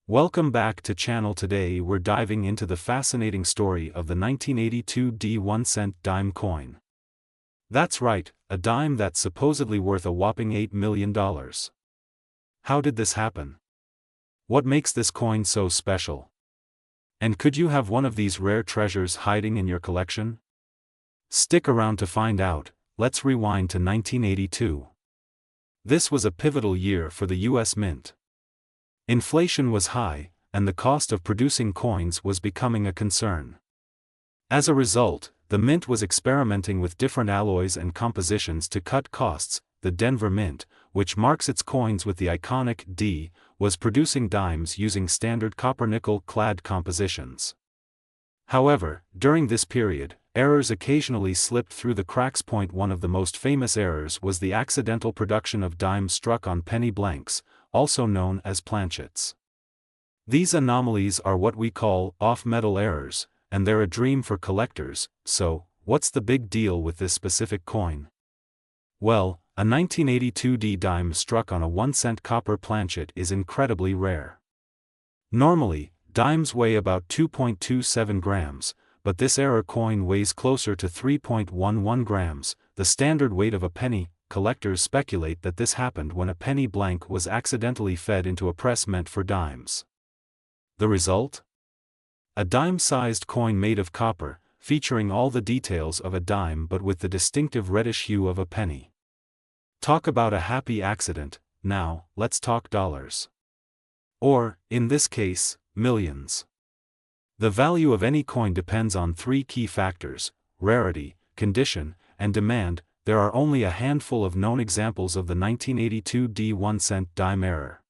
Welcome back to channel. Today we're diving into the fascinating story of the 1982 D1 cent dime coin. That's right, a dime that's supposedly worth a whopping $8 million. How did this happen? What makes this coin so special? And could you have one of these rare treasures hiding in your collection? Stick around to find out. Let's rewind to 1982. This was a pivotal year for the US Mint. Inflation was high, and the cost of producing coins was becoming a concern. As a result, the Mint was experimenting with different alloys and compositions to cut costs. The Denver Mint, which marks its coins with the iconic D, was producing dimes using standard copper-nickel clad compositions. However, during this period, errors occasionally slipped through the cracks. One of the most famous errors was the accidental production of dimes struck on penny blanks, also known as planchets. These anomalies are what we call off-metal errors, and they're a dream for collectors. So, what's the big deal with this specific coin? Well, a 1982 D dime struck on a 1-cent copper planchet is incredibly rare. Normally, dimes weigh about 2.27 grams, but this error coin weighs closer to 3.11 grams, the standard weight of a penny. Collectors speculate that this happened when a penny blank was accidentally fed into a press meant for dimes. The result? A dime-sized coin made of copper, featuring all the details of a dime but with the distinctive reddish hue of a penny. Talk about a happy accident. Now, let's talk dollars. Or, in this case, millions. The value of any coin depends on three key factors: rarity, condition, and demand. There are only a handful of known examples of the 1982 D1 cent dime error.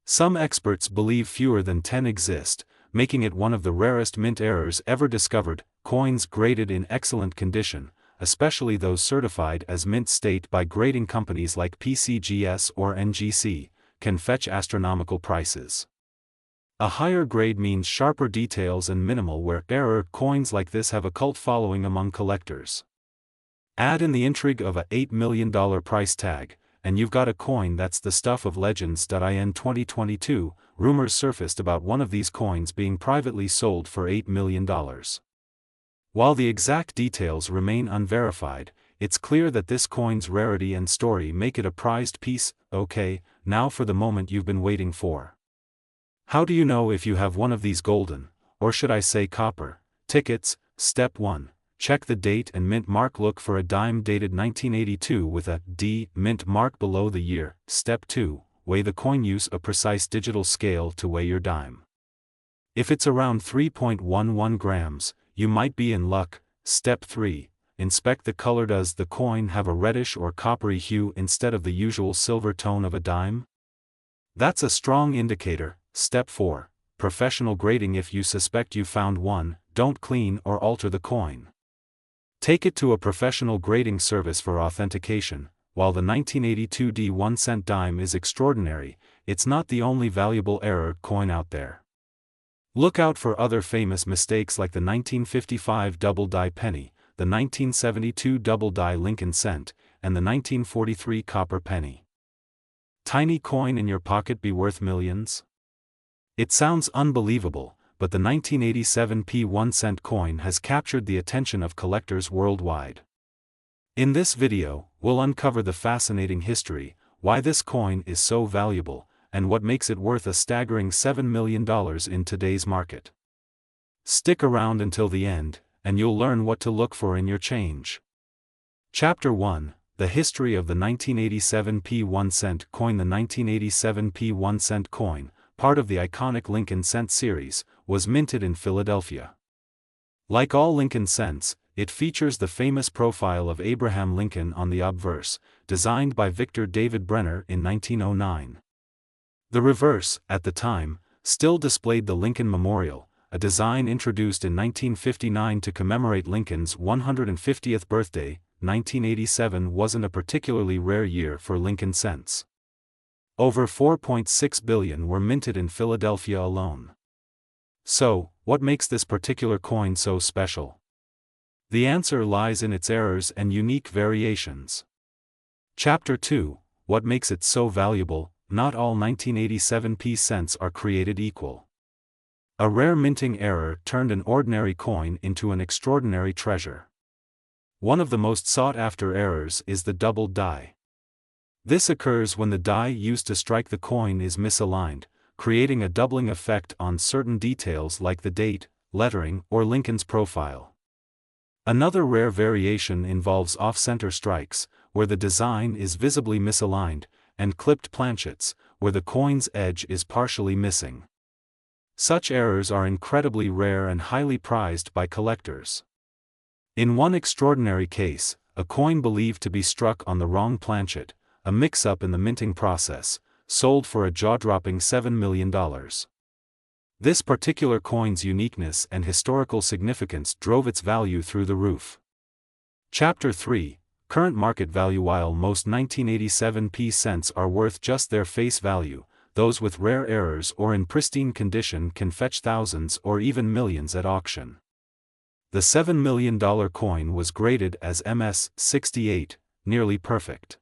Some experts believe fewer than 10 exist, making it one of the rarest mint errors ever discovered. Coins graded in excellent condition, especially those certified as mint state by grading companies like PCGS or NGC, can fetch astronomical prices. A higher grade means sharper details and minimal wear. Error coins like this have a cult following among collectors. Add in the intrigue of a $8 million price tag, and you've got a coin that's the stuff of legends. In 2022, rumors surfaced about one of these coins being privately sold for $8 million. While the exact details remain unverified, it's clear that this coin's rarity and story make it a prized piece. Okay, now for the moment you've been waiting for. How do you know if you have one of these golden, or should I say copper, tickets? Step 1. Check the date and mint mark. Look for a dime dated 1982 with a D mint mark below the year. Step 2. Weigh the coin. Use a precise digital scale to weigh your dime. If it's around 3.11 grams, you might be in luck. Step 3. Inspect the color. Does the coin have a reddish or coppery hue instead of the usual silver tone of a dime? That's a strong indicator. Step 4. Professional grading. If you suspect you found one, don't clean or alter the coin. Take it to a professional grading service for authentication. While the 1982 D1 cent dime is extraordinary, it's not the only valuable error coin out there. Look out for other famous mistakes like the 1955 double die penny, the 1972 double die Lincoln cent, and the 1943 copper penny. Tiny coin in your pocket be worth millions? It sounds unbelievable, but the 1987 P1 cent coin has captured the attention of collectors worldwide. In this video, we'll uncover the fascinating history, why this coin is so valuable, and what makes it worth a staggering $7 million in today's market. Stick around until the end, and you'll learn what to look for in your change. Chapter 1: The history of the 1987 P1 cent coin. The 1987 P1 cent coin, part of the iconic Lincoln cent series, was minted in Philadelphia. Like all Lincoln cents, it features the famous profile of Abraham Lincoln on the obverse, designed by Victor David Brenner in 1909. The reverse, at the time, still displayed the Lincoln Memorial, a design introduced in 1959 to commemorate Lincoln's 150th birthday. 1987 wasn't a particularly rare year for Lincoln cents. Over 4.6 billion were minted in Philadelphia alone. So, what makes this particular coin so special? The answer lies in its errors and unique variations. Chapter 2: What makes it so valuable? not all 1987p cents are created equal. A rare minting error turned an ordinary coin into an extraordinary treasure. One of the most sought-after errors is the doubled die. This occurs when the die used to strike the coin is misaligned, creating a doubling effect on certain details like the date, lettering, or Lincoln's profile. Another rare variation involves off-center strikes, where the design is visibly misaligned, and clipped planchets, where the coin's edge is partially missing. Such errors are incredibly rare and highly prized by collectors. In one extraordinary case, a coin believed to be struck on the wrong planchet, a mix-up in the minting process, sold for a jaw-dropping $7 million. This particular coin's uniqueness and historical significance drove its value through the roof. Chapter 3: Current Market Value. While most 1987p cents are worth just their face value, those with rare errors or in pristine condition can fetch thousands or even millions at auction. The $7 million coin was graded as MS-68, nearly perfect.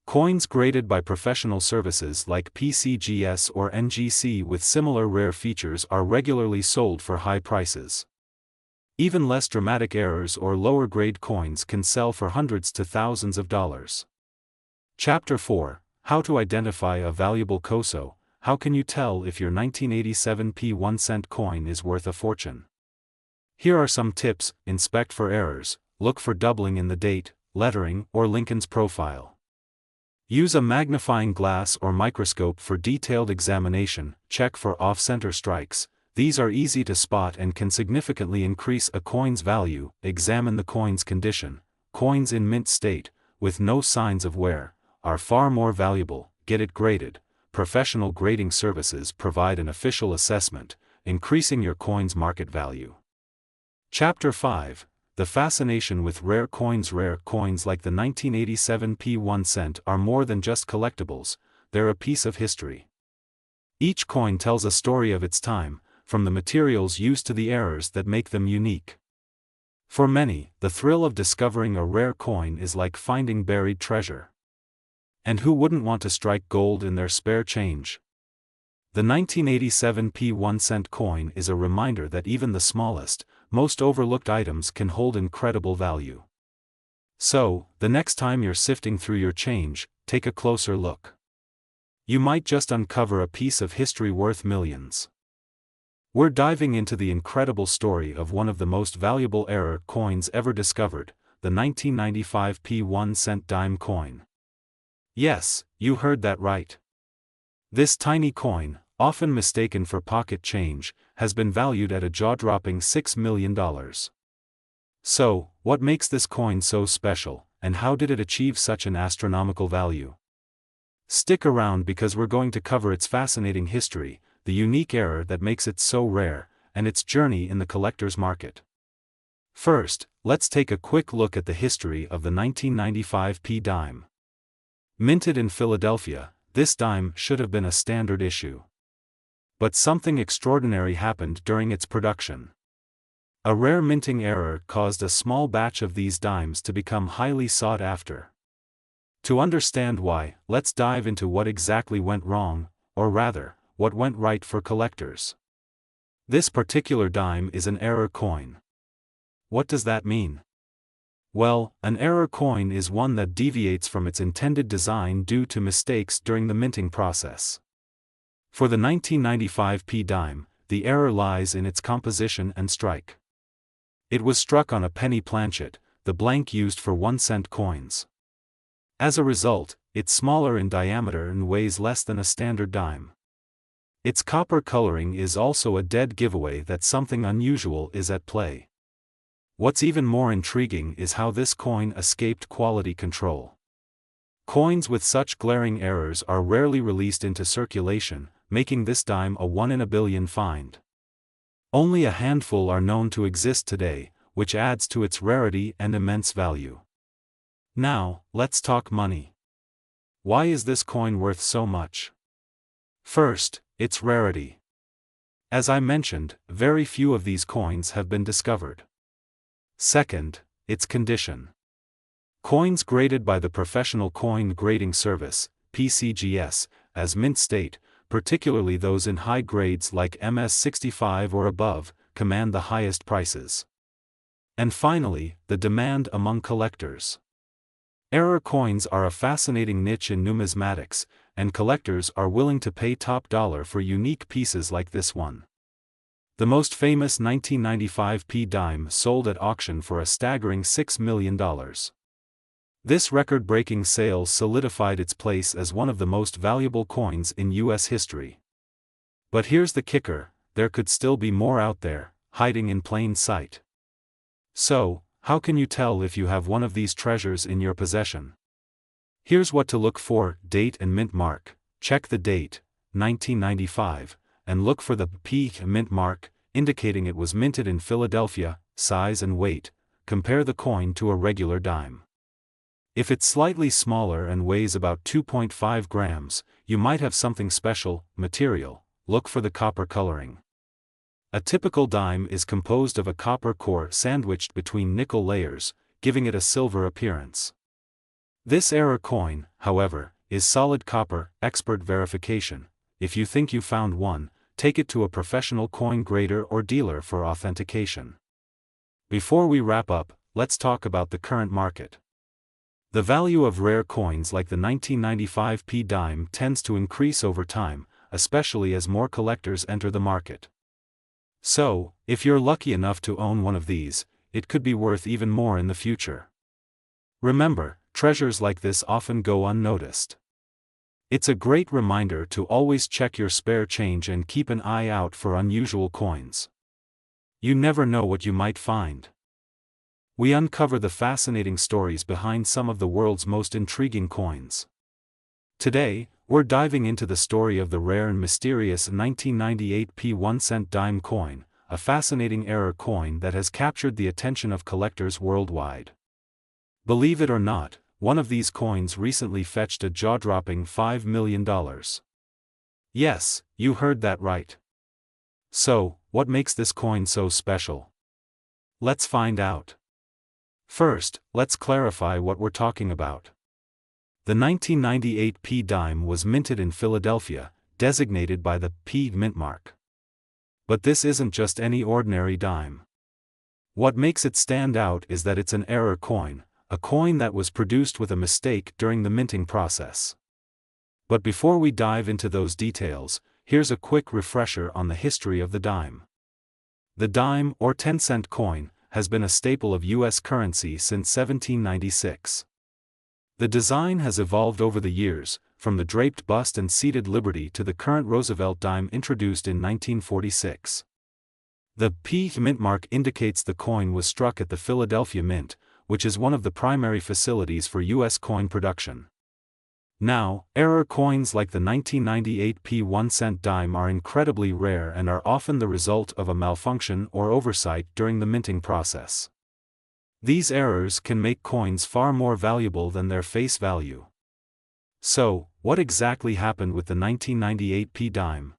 Coins graded by professional services like PCGS or NGC with similar rare features are regularly sold for high prices. Even less dramatic errors or lower-grade coins can sell for hundreds to thousands of dollars. Chapter 4: How to Identify a Valuable COSO. How can you tell if your 1987p 1-cent coin is worth a fortune? Here are some tips: inspect for errors, look for doubling in the date, lettering, or Lincoln's profile. Use a magnifying glass or microscope for detailed examination, check for off-center strikes. These are easy to spot and can significantly increase a coin's value. Examine the coin's condition. Coins in mint state, with no signs of wear, are far more valuable. Get it graded. Professional grading services provide an official assessment, increasing your coin's market value. Chapter 5: The Fascination with Rare Coins. Rare coins like the 1987p 1 cent are more than just collectibles, they're a piece of history. Each coin tells a story of its time, from the materials used to the errors that make them unique. For many, the thrill of discovering a rare coin is like finding buried treasure. And who wouldn't want to strike gold in their spare change? The 1987p 1 cent coin is a reminder that even the smallest, most overlooked items can hold incredible value. So, the next time you're sifting through your change, take a closer look. You might just uncover a piece of history worth millions. We're diving into the incredible story of one of the most valuable error coins ever discovered, the 1995p 1 cent dime coin. Yes, you heard that right. This tiny coin, often mistaken for pocket change, has been valued at a jaw-dropping $6 million. So, what makes this coin so special, and how did it achieve such an astronomical value? Stick around because we're going to cover its fascinating history, the unique error that makes it so rare, and its journey in the collector's market. First, let's take a quick look at the history of the 1995p dime. Minted in Philadelphia, this dime should have been a standard issue. But something extraordinary happened during its production. A rare minting error caused a small batch of these dimes to become highly sought after. To understand why, let's dive into what exactly went wrong, or rather, what went right for collectors. This particular dime is an error coin. What does that mean? Well, an error coin is one that deviates from its intended design due to mistakes during the minting process. For the 1995p dime, the error lies in its composition and strike. It was struck on a penny planchet, the blank used for 1-cent coins. As a result, it's smaller in diameter and weighs less than a standard dime. Its copper coloring is also a dead giveaway that something unusual is at play. What's even more intriguing is how this coin escaped quality control. Coins with such glaring errors are rarely released into circulation, making this dime a 1 in a billion find. Only a handful are known to exist today, which adds to its rarity and immense value. Now, let's talk money. Why is this coin worth so much? First, its rarity. As I mentioned, very few of these coins have been discovered. Second, its condition. Coins graded by the Professional Coin Grading Service, PCGS, as mint state, particularly those in high grades like MS65 or above, command the highest prices. And finally, the demand among collectors. Error coins are a fascinating niche in numismatics, and collectors are willing to pay top dollar for unique pieces like this one. The most famous 1995 P dime sold at auction for a staggering $6 million. This record-breaking sale solidified its place as one of the most valuable coins in U.S. history. But here's the kicker: there could still be more out there, hiding in plain sight. So, how can you tell if you have one of these treasures in your possession? Here's what to look for: date and mint mark. Check the date, 1995, and look for the P mint mark, indicating it was minted in Philadelphia. Size and weight. Compare the coin to a regular dime. If it's slightly smaller and weighs about 2.5 grams, you might have something special. Material. Look for the copper coloring. A typical dime is composed of a copper core sandwiched between nickel layers, giving it a silver appearance. This error coin, however, is solid copper. Expert verification. If you think you found one, take it to a professional coin grader or dealer for authentication. Before we wrap up, let's talk about the current market. The value of rare coins like the 1995 P dime tends to increase over time, especially as more collectors enter the market. So, if you're lucky enough to own one of these, it could be worth even more in the future. Remember, treasures like this often go unnoticed. It's a great reminder to always check your spare change and keep an eye out for unusual coins. You never know what you might find. We uncover the fascinating stories behind some of the world's most intriguing coins. Today, we're diving into the story of the rare and mysterious 1998 P 1-cent dime coin, a fascinating error coin that has captured the attention of collectors worldwide. Believe it or not, one of these coins recently fetched a jaw-dropping $5 million. Yes, you heard that right. So, what makes this coin so special? Let's find out. First, let's clarify what we're talking about. The 1998 P dime was minted in Philadelphia, designated by the P mint mark. But this isn't just any ordinary dime. What makes it stand out is that it's an error coin, a coin that was produced with a mistake during the minting process. But before we dive into those details, here's a quick refresher on the history of the dime. The dime, or 10-cent coin, has been a staple of U.S. currency since 1796. The design has evolved over the years, from the draped bust and seated Liberty to the current Roosevelt dime introduced in 1946. The P mint mark indicates the coin was struck at the Philadelphia Mint, which is one of the primary facilities for U.S. coin production. Now, error coins like the 1998 P 1-cent dime are incredibly rare and are often the result of a malfunction or oversight during the minting process. These errors can make coins far more valuable than their face value. So, what exactly happened with the 1998 P dime?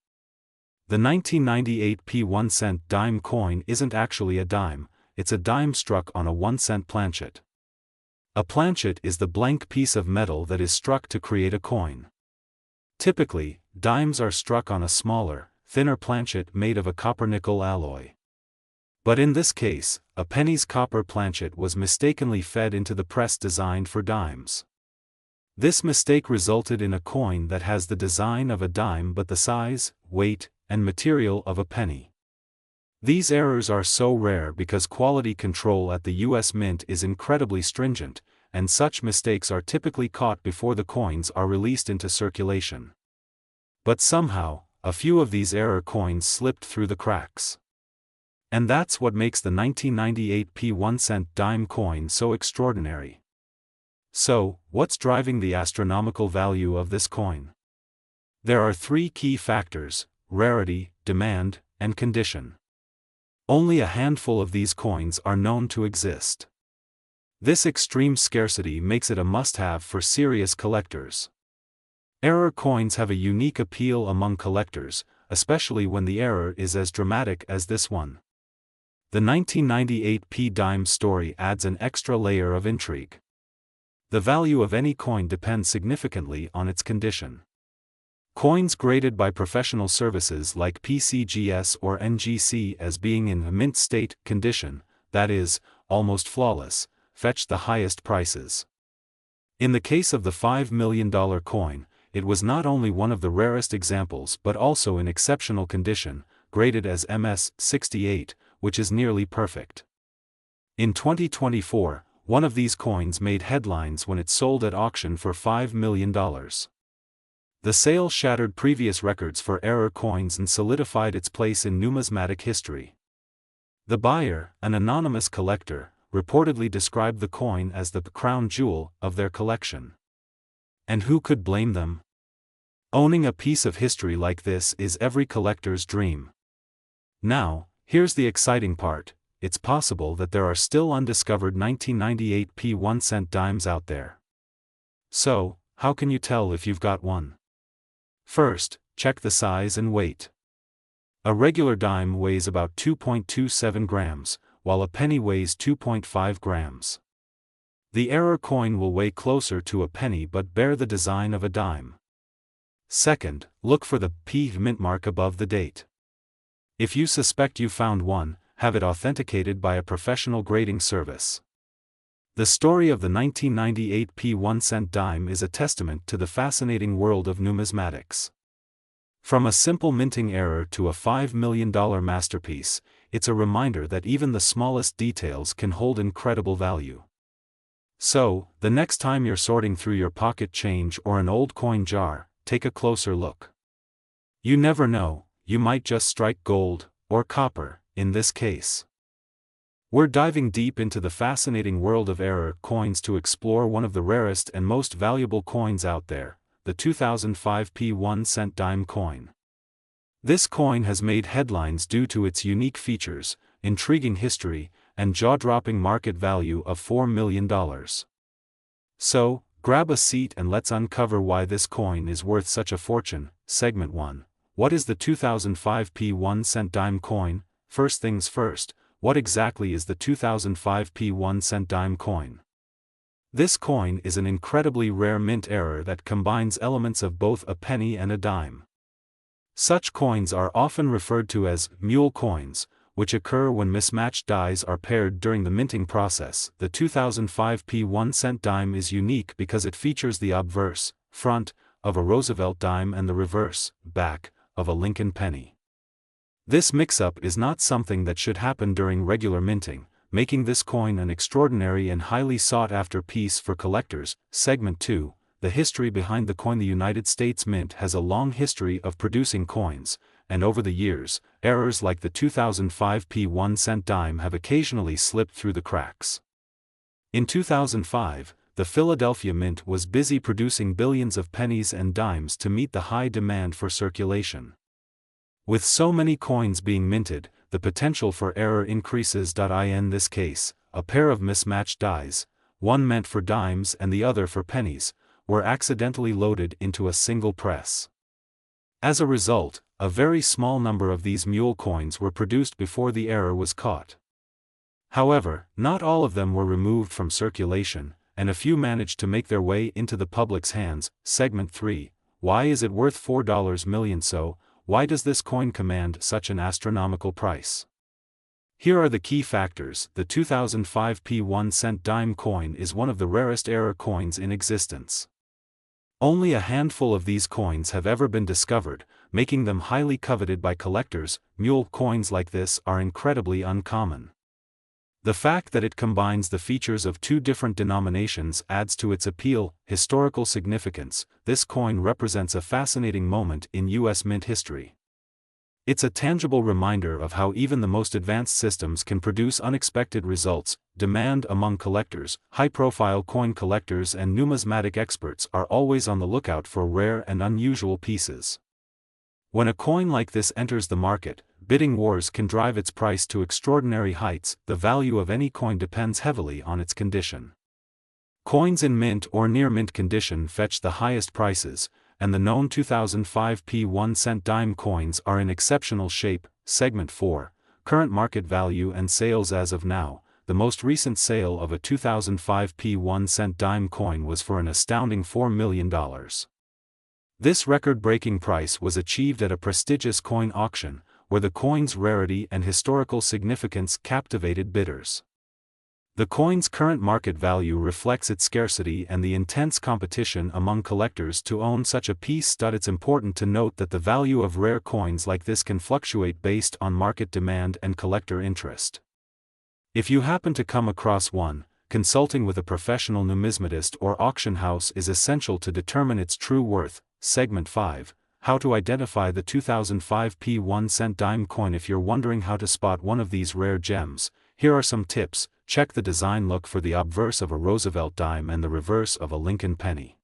The 1998 P 1-cent dime coin isn't actually a dime, it's a dime struck on a 1-cent planchet. A planchet is the blank piece of metal that is struck to create a coin. Typically, dimes are struck on a smaller, thinner planchet made of a copper-nickel alloy. But in this case, a penny's copper planchet was mistakenly fed into the press designed for dimes. This mistake resulted in a coin that has the design of a dime but the size, weight, and material of a penny. These errors are so rare because quality control at the U.S. Mint is incredibly stringent, and such mistakes are typically caught before the coins are released into circulation. But somehow, a few of these error coins slipped through the cracks. And that's what makes the 1998 P 1-cent dime coin so extraordinary. So, what's driving the astronomical value of this coin? There are three key factors: rarity, demand, and condition. Only a handful of these coins are known to exist. This extreme scarcity makes it a must-have for serious collectors. Error coins have a unique appeal among collectors, especially when the error is as dramatic as this one. The 1998 P dime story adds an extra layer of intrigue. The value of any coin depends significantly on its condition. Coins graded by professional services like PCGS or NGC as being in a mint state condition, that is, almost flawless, fetched the highest prices. In the case of the $5 million coin, it was not only one of the rarest examples but also in exceptional condition, graded as MS-68, which is nearly perfect. In 2024, one of these coins made headlines when it sold at auction for $5 million. The sale shattered previous records for error coins and solidified its place in numismatic history. The buyer, an anonymous collector, reportedly described the coin as the crown jewel of their collection. And who could blame them? Owning a piece of history like this is every collector's dream. Now, here's the exciting part: it's possible that there are still undiscovered 1998 P1 dimes out there. So, how can you tell if you've got one? First, check the size and weight. A regular dime weighs about 2.27 grams, while a penny weighs 2.5 grams. The error coin will weigh closer to a penny but bear the design of a dime. Second, look for the P mint mark above the date. If you suspect you found one, have it authenticated by a professional grading service. The story of the 1998 P1 dime is a testament to the fascinating world of numismatics. From a simple minting error to a $5 million masterpiece, it's a reminder that even the smallest details can hold incredible value. So, the next time you're sorting through your pocket change or an old coin jar, take a closer look. You never know, you might just strike gold, or copper, in this case. We're diving deep into the fascinating world of error coins to explore one of the rarest and most valuable coins out there, the 2005 P1 dime coin. This coin has made headlines due to its unique features, intriguing history, and jaw-dropping market value of $4 million. So, grab a seat and let's uncover why this coin is worth such a fortune. Segment 1. What is the 2005 P1 dime coin? First things first, what exactly is the 2005 P1 dime coin? This coin is an incredibly rare mint error that combines elements of both a penny and a dime. Such coins are often referred to as mule coins, which occur when mismatched dies are paired during the minting process. The 2005 P1 dime is unique because it features the obverse, front, of a Roosevelt dime and the reverse, back, of a Lincoln penny. This mix-up is not something that should happen during regular minting, making this coin an extraordinary and highly sought-after piece for collectors. Segment 2. The history behind the coin. The United States Mint has a long history of producing coins, and over the years, errors like the 2005 P1 dime have occasionally slipped through the cracks. In 2005, the Philadelphia Mint was busy producing billions of pennies and dimes to meet the high demand for circulation. With so many coins being minted, the potential for error increases. In this case, a pair of mismatched dies, one meant for dimes and the other for pennies, were accidentally loaded into a single press. As a result, a very small number of these mule coins were produced before the error was caught. However, not all of them were removed from circulation, and a few managed to make their way into the public's hands. Segment 3. Why is it worth $4 million? So, why does this coin command such an astronomical price? Here are the key factors. The 2005 P1 dime coin is one of the rarest error coins in existence. Only a handful of these coins have ever been discovered, making them highly coveted by collectors. Mule coins like this are incredibly uncommon. The fact that it combines the features of two different denominations adds to its appeal. Historical significance. This coin represents a fascinating moment in U.S. mint history. It's a tangible reminder of how even the most advanced systems can produce unexpected results. Demand among collectors. High-profile coin collectors and numismatic experts are always on the lookout for rare and unusual pieces. When a coin like this enters the market, bidding wars can drive its price to extraordinary heights. The value of any coin depends heavily on its condition. Coins in mint or near mint condition fetch the highest prices, and the known 2005 P1 dime coins are in exceptional shape. Segment 4. Current market value and sales. As of now, the most recent sale of a 2005 P1 dime coin was for an astounding $4 million. This record-breaking price was achieved at a prestigious coin auction, where the coin's rarity and historical significance captivated bidders. The coin's current market value reflects its scarcity and the intense competition among collectors to own such a piece. It's important to note that the value of rare coins like this can fluctuate based on market demand and collector interest. If you happen to come across one, consulting with a professional numismatist or auction house is essential to determine its true worth. Segment 5, How to Identify the 2005 P1 cent dime coin. If you're wondering how to spot one of these rare gems, here are some tips. Check the design. Look for the obverse of a Roosevelt dime and the reverse of a Lincoln penny.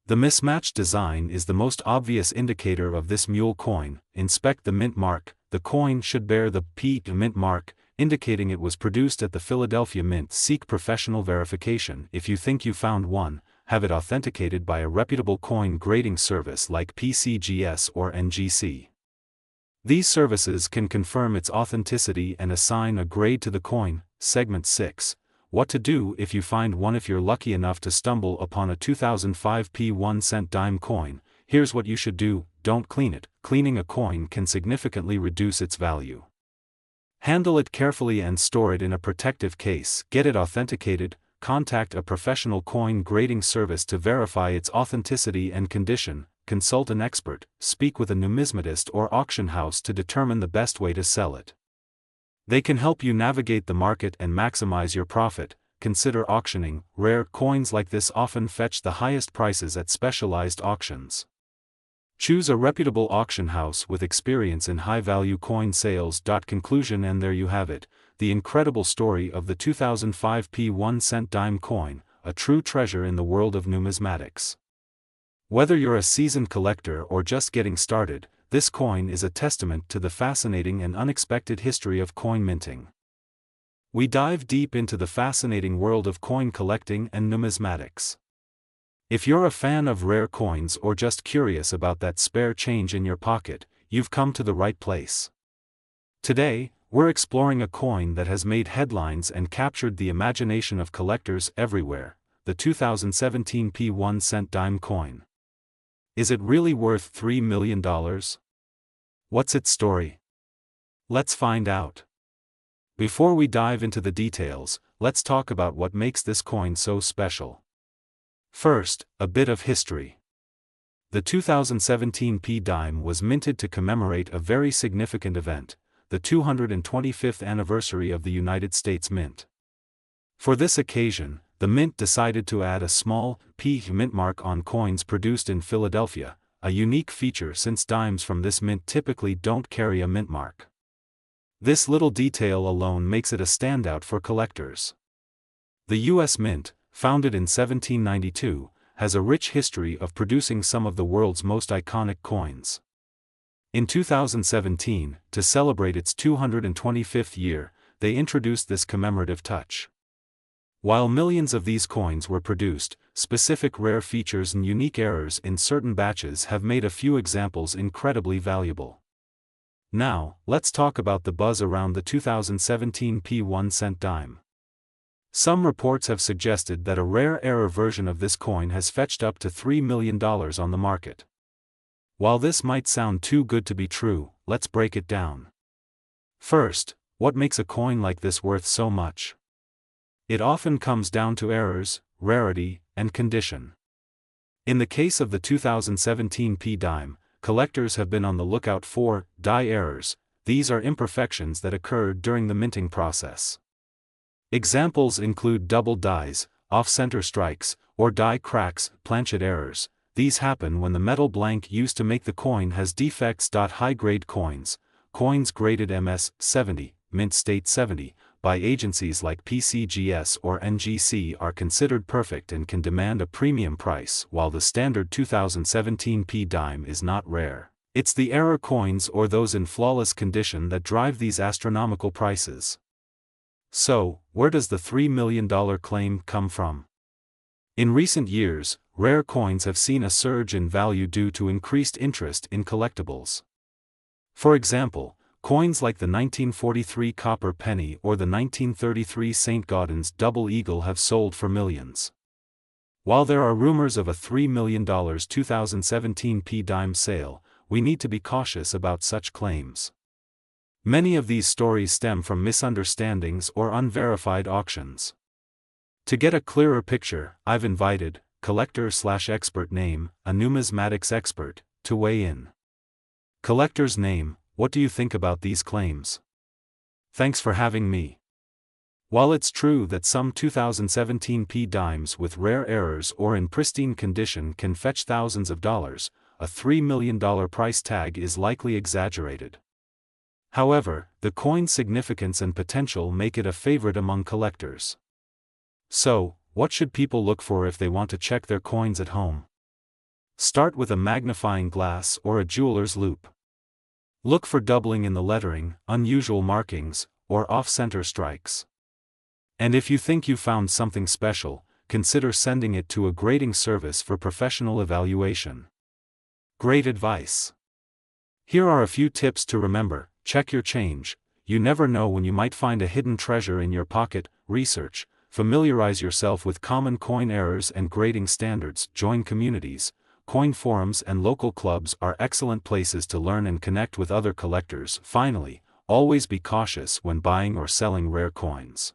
The mismatched design is the most obvious indicator of this mule coin. Inspect the mint mark. The coin should bear the P mint mark, indicating it was produced at the Philadelphia Mint. Seek professional verification. If you think you found one, have it authenticated by a reputable coin grading service like PCGS or NGC. These services can confirm its authenticity and assign a grade to the coin. Segment 6, What to do if you find one. If you're lucky enough to stumble upon a 2005 P1 cent dime coin, here's what you should do. Don't clean it. Cleaning a coin can significantly reduce its value. Handle it carefully and store it in a protective case. Get it authenticated. Contact a professional coin grading service to verify its authenticity and condition. Consult an expert. Speak with a numismatist or auction house to determine the best way to sell it. They can help you navigate the market and maximize your profit. Consider auctioning. Rare coins like this often fetch the highest prices at specialized auctions. Choose a reputable auction house with experience in high-value coin sales. Conclusion. And there you have it, the incredible story of the 2005 P1 cent dime coin, a true treasure in the world of numismatics. Whether you're a seasoned collector or just getting started, this coin is a testament to the fascinating and unexpected history of coin minting. We dive deep into the fascinating world of coin collecting and numismatics. If you're a fan of rare coins or just curious about that spare change in your pocket, you've come to the right place. Today, we're exploring a coin that has made headlines and captured the imagination of collectors everywhere, the 2017 P1 cent dime coin. Is it really worth $3 million? What's its story? Let's find out. Before we dive into the details, let's talk about what makes this coin so special. First, a bit of history. The 2017 P dime was minted to commemorate a very significant event, the 225th anniversary of the United States Mint. For this occasion, the Mint decided to add a small P mint mark on coins produced in Philadelphia, a unique feature since dimes from this mint typically don't carry a mint mark. This little detail alone makes it a standout for collectors. The U.S. Mint, founded in 1792, has a rich history of producing some of the world's most iconic coins. In 2017, to celebrate its 225th year, they introduced this commemorative touch. While millions of these coins were produced, specific rare features and unique errors in certain batches have made a few examples incredibly valuable. Now, let's talk about the buzz around the 2017 P1 cent dime. Some reports have suggested that a rare error version of this coin has fetched up to $3 million on the market. While this might sound too good to be true, let's break it down. First, what makes a coin like this worth so much? It often comes down to errors, rarity, and condition. In the case of the 2017 P dime, collectors have been on the lookout for die errors. These are imperfections that occurred during the minting process. Examples include double dies, off-center strikes, or die cracks. Planchet errors. These happen when the metal blank used to make the coin has defects. High-grade coins, coins graded MS 70, mint state 70, by agencies like PCGS or NGC are considered perfect and can demand a premium price. While the standard 2017 P dime is not rare, it's the error coins or those in flawless condition that drive these astronomical prices. So, where does the $3 million claim come from? In recent years, rare coins have seen a surge in value due to increased interest in collectibles. For example, coins like the 1943 copper penny or the 1933 St. Gaudens double eagle have sold for millions. While there are rumors of a $3 million 2017 P-dime sale, we need to be cautious about such claims. Many of these stories stem from misunderstandings or unverified auctions. To get a clearer picture, I've invited, collector/expert name, a numismatics expert, to weigh in. Collector's name, what do you think about these claims? Thanks for having me. While it's true that some 2017 P-dimes with rare errors or in pristine condition can fetch thousands of dollars, a $3 million price tag is likely exaggerated. However, the coin's significance and potential make it a favorite among collectors. So, what should people look for if they want to check their coins at home? Start with a magnifying glass or a jeweler's loupe. Look for doubling in the lettering, unusual markings, or off-center strikes. And if you think you found something special, consider sending it to a grading service for professional evaluation. Great advice. Here are a few tips to remember. Check your change. You never know when you might find a hidden treasure in your pocket. Research. Familiarize yourself with common coin errors and grading standards. Join communities. Coin forums and local clubs are excellent places to learn and connect with other collectors. Finally, always be cautious when buying or selling rare coins.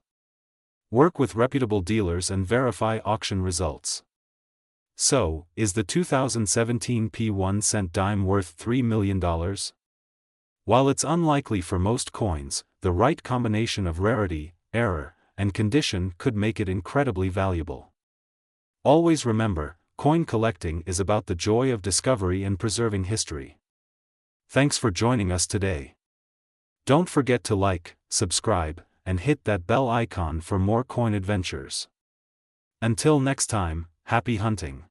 Work with reputable dealers and verify auction results. So, is the 2017 P1 dime worth $3 million? While it's unlikely for most coins, the right combination of rarity, error, and condition could make it incredibly valuable. Always remember, coin collecting is about the joy of discovery and preserving history. Thanks for joining us today. Don't forget to like, subscribe, and hit that bell icon for more coin adventures. Until next time, happy hunting.